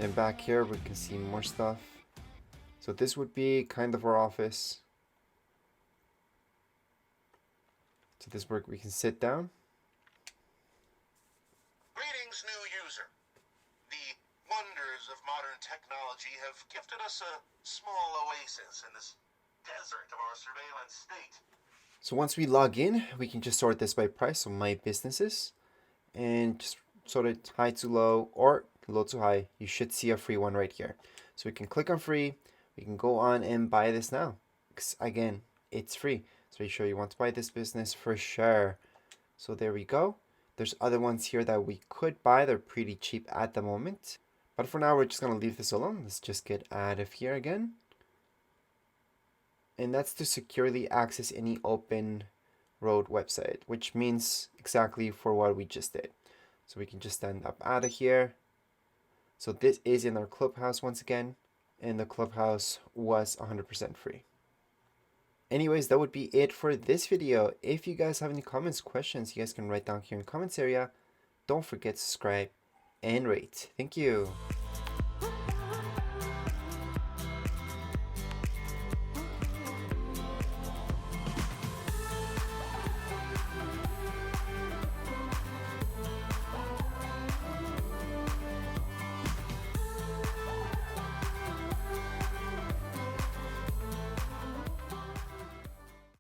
And back here we can see more stuff. So this would be kind of our office. So this work we can sit down. Greetings, new user. The wonders of modern technology have gifted us a small oasis in this desert of our surveillance state. So once we log in, we can just sort this by price, so my businesses, and just sort it high to low or low to high. You should see a free one right here. So we can click on free. We can go on and buy this now. Again, it's free. So you sure you want to buy this business for sure. So there we go. There's other ones here that we could buy. They're pretty cheap at the moment. But for now, we're just going to leave this alone. Let's just get out of here again. And that's to securely access any open road website, which means exactly for what we just did. So we can just stand up out of here. So this is in our clubhouse once again, and the clubhouse was 100% free. Anyways, that would be it for this video. If you guys have any comments, questions, you guys can write down here in the comments area. Don't forget to subscribe and rate. Thank you.